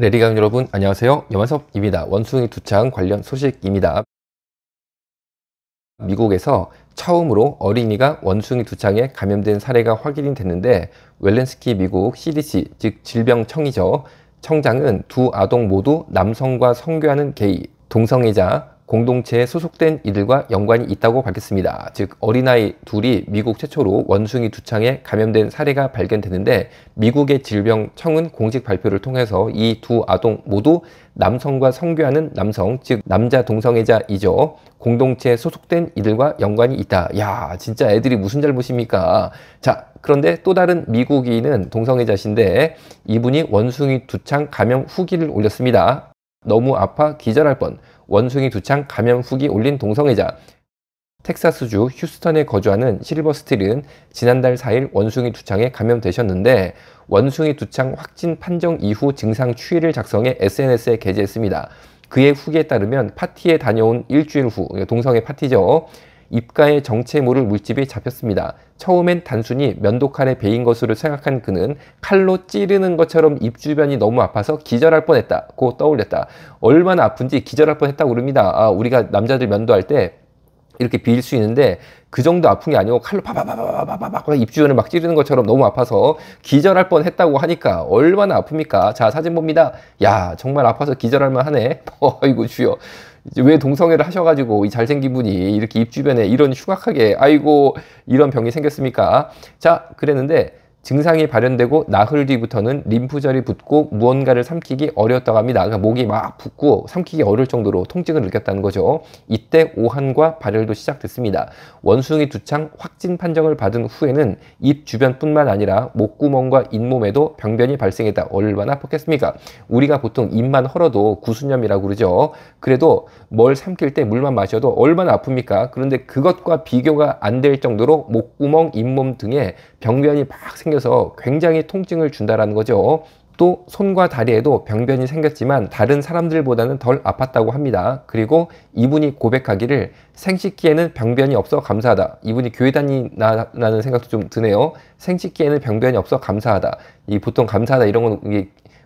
레디가족 여러분 안녕하세요. 염한섭입니다. 원숭이 두창 관련 소식입니다. 미국에서 처음으로 어린이가 원숭이 두창에 감염된 사례가 확인이 됐는데, 웰렌스키 미국 CDC 즉 질병청이죠. 청장은 두 아동 모두 남성과 성교하는 게이, 동성애자 공동체에 소속된 이들과 연관이 있다고 밝혔습니다. 즉 어린아이 둘이 미국 최초로 원숭이 두창에 감염된 사례가 발견됐는데, 미국의 질병청은 공식 발표를 통해서 이 두 아동 모두 남성과 성교하는 남성, 즉 남자 동성애자이죠. 공동체에 소속된 이들과 연관이 있다. 야, 진짜 애들이 무슨 잘못입니까? 자, 그런데 또 다른 미국인은 동성애자신데, 이분이 원숭이 두창 감염 후기를 올렸습니다. 너무 아파 기절할 뻔. 원숭이 두창 감염 후기 올린 동성애자. 텍사스주 휴스턴에 거주하는 실버스틸은 지난달 4일 원숭이 두창에 감염되셨는데, 원숭이 두창 확진 판정 이후 증상 추이를 작성해 SNS에 게재했습니다. 그의 후기에 따르면 파티에 다녀온 일주일 후, 동성애 파티죠, 입가에 정체 모를 물집이 잡혔습니다. 처음엔 단순히 면도칼에 베인 것으로 생각한 그는 칼로 찌르는 것처럼 입 주변이 너무 아파서 기절할 뻔했다고 떠올렸다. 얼마나 아픈지 기절할 뻔했다고 그럽니다. 우리가 남자들 면도할 때 이렇게 비일 수 있는데 그 정도 아픈 게 아니고 칼로 파바바바바바바 입 주변을 막 찌르는 것처럼 너무 아파서 기절할 뻔했다고 하니까 얼마나 아픕니까? 자, 사진 봅니다. 야, 정말 아파서 기절할 만하네. 아이고 주여. 왜 동성애를 하셔가지고 이 잘생긴 분이 이렇게 입 주변에 이런 흉악하게 아이고 이런 병이 생겼습니까? 자, 그랬는데 증상이 발현되고 나흘 뒤부터는 림프절이 붓고 무언가를 삼키기 어려웠다고 합니다. 그러니까 목이 막 붓고 삼키기 어려울 정도로 통증을 느꼈다는 거죠. 이때 오한과 발열도 시작됐습니다. 원숭이 두창 확진 판정을 받은 후에는 입 주변뿐만 아니라 목구멍과 잇몸에도 병변이 발생했다. 얼마나 아팠겠습니까? 우리가 보통 입만 헐어도 구순염이라고 그러죠. 그래도 뭘 삼킬 때 물만 마셔도 얼마나 아픕니까? 그런데 그것과 비교가 안 될 정도로 목구멍, 잇몸 등에 병변이 막 생겨서 굉장히 통증을 준다라는 거죠. 또 손과 다리에도 병변이 생겼지만 다른 사람들보다는 덜 아팠다고 합니다. 그리고 이분이 고백하기를 생식기에는 병변이 없어 감사하다. 이분이 교회 다니나라는 생각도 좀 드네요. 생식기에는 병변이 없어 감사하다. 이 보통 감사하다 이런 건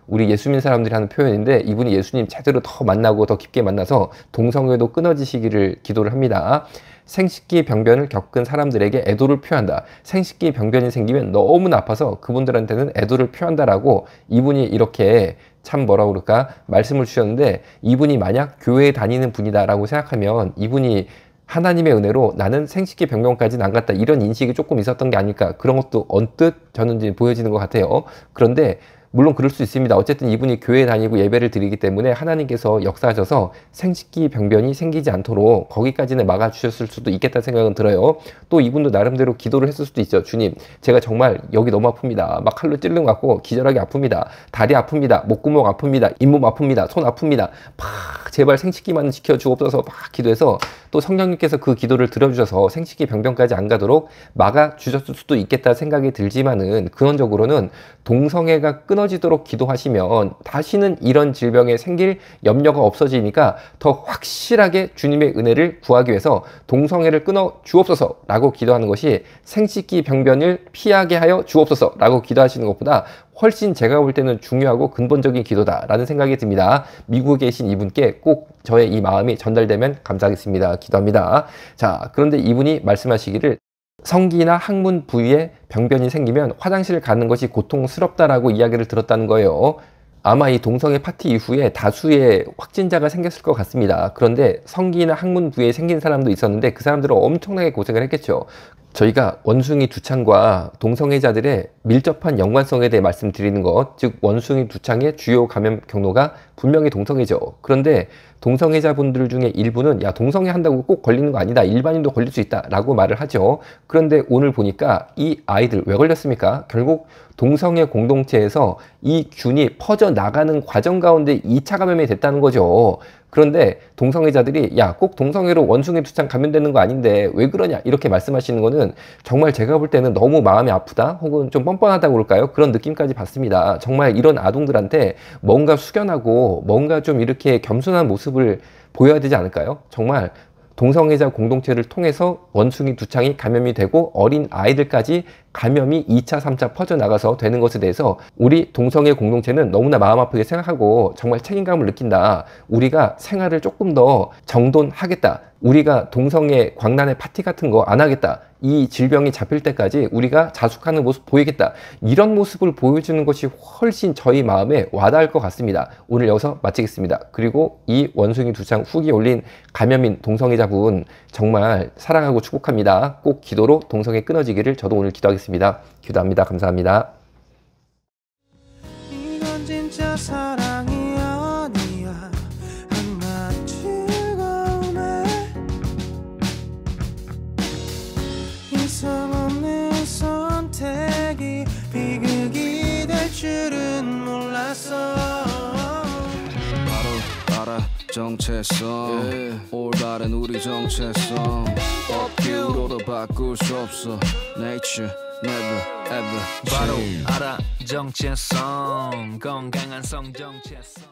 우리 예수민 사람들이 하는 표현인데, 이분이 예수님 제대로 더 만나고 더 깊게 만나서 동성애도 끊어지시기를 기도를 합니다. 생식기 병변을 겪은 사람들에게 애도를 표한다. 생식기 병변이 생기면 너무나 아파서 그분들한테는 애도를 표한다라고 이분이 이렇게 참 뭐라 그럴까 말씀을 주셨는데, 이분이 만약 교회에 다니는 분이다라고 생각하면 이분이 하나님의 은혜로 나는 생식기 병변까지는 안 갔다 이런 인식이 조금 있었던 게 아닐까, 그런 것도 언뜻 저는 보여지는 것 같아요. 그런데 물론 그럴 수 있습니다. 어쨌든 이분이 교회에 다니고 예배를 드리기 때문에 하나님께서 역사하셔서 생식기 병변이 생기지 않도록 거기까지는 막아주셨을 수도 있겠다 생각은 들어요. 또 이분도 나름대로 기도를 했을 수도 있죠. 주님, 제가 정말 여기 너무 아픕니다. 막 칼로 찌르는 것 같고 기절하게 아픕니다. 다리 아픕니다. 목구멍 아픕니다. 잇몸 아픕니다. 손 아픕니다. 막 제발 생식기만 지켜주옵소서 막 기도해서 또 성령님께서 그 기도를 들어주셔서 생식기 병변까지 안 가도록 막아주셨을 수도 있겠다 생각이 들지만은, 근원적으로는 동성애가 끊어지도록 기도하시면 다시는 이런 질병에 생길 염려가 없어지니까 더 확실하게 주님의 은혜를 구하기 위해서 동성애를 끊어 주옵소서 라고 기도하는 것이 생식기 병변을 피하게 하여 주옵소서 라고 기도하시는 것보다 훨씬 제가 볼 때는 중요하고 근본적인 기도다라는 생각이 듭니다. 미국에 계신 이분께 꼭 저의 이 마음이 전달되면 감사하겠습니다. 기도합니다. 자, 그런데 이분이 말씀하시기를 성기나 항문 부위에 병변이 생기면 화장실 가는 것이 고통스럽다라고 이야기를 들었다는 거예요. 아마 이 동성애 파티 이후에 다수의 확진자가 생겼을 것 같습니다. 그런데 성기나 항문 부위에 생긴 사람도 있었는데 그 사람들은 엄청나게 고생을 했겠죠. 저희가 원숭이 두창과 동성애자들의 밀접한 연관성에 대해 말씀드리는 것, 즉 원숭이 두창의 주요 감염 경로가 분명히 동성애죠. 그런데 동성애자분들 중에 일부는 야, 동성애 한다고 꼭 걸리는 거 아니다, 일반인도 걸릴 수 있다 라고 말을 하죠. 그런데 오늘 보니까 이 아이들 왜 걸렸습니까? 결국 동성애 공동체에서 이 균이 퍼져나가는 과정 가운데 2차 감염이 됐다는 거죠. 그런데 동성애자들이 야, 꼭 동성애로 원숭이 두창 감염되는 거 아닌데 왜 그러냐 이렇게 말씀하시는 거는 정말 제가 볼 때는 너무 마음이 아프다 혹은 좀 뻔뻔하다고 그럴까요? 그런 느낌까지 받습니다. 정말 이런 아동들한테 뭔가 숙연하고 뭔가 좀 이렇게 겸손한 모습을 보여야 되지 않을까요? 정말 동성애자 공동체를 통해서 원숭이 두창이 감염이 되고 어린 아이들까지 감염이 2차, 3차 퍼져나가서 되는 것에 대해서 우리 동성애 공동체는 너무나 마음 아프게 생각하고 정말 책임감을 느낀다. 우리가 생활을 조금 더 정돈하겠다. 우리가 동성애 광란의 파티 같은 거 안 하겠다. 이 질병이 잡힐 때까지 우리가 자숙하는 모습 보이겠다. 이런 모습을 보여주는 것이 훨씬 저희 마음에 와닿을 것 같습니다. 오늘 여기서 마치겠습니다. 그리고 이 원숭이 두 장 후기 올린 감염인 동성애자분 정말 사랑하고 축복합니다. 꼭 기도로 동성애 끊어지기를 저도 오늘 기도하겠습니다. 기도합니다. 감사합니다. 이건 진짜 사랑이 아니야. 한낱 즐거움에 이상 없는 선택이 비극이 될 줄은 몰랐어. 바로 알아 정체성 올바른 우리 정체성 업기로도 바꿀 수 없어 Nature never ever 바로 change. 알아 정체성 건강한 성 정체성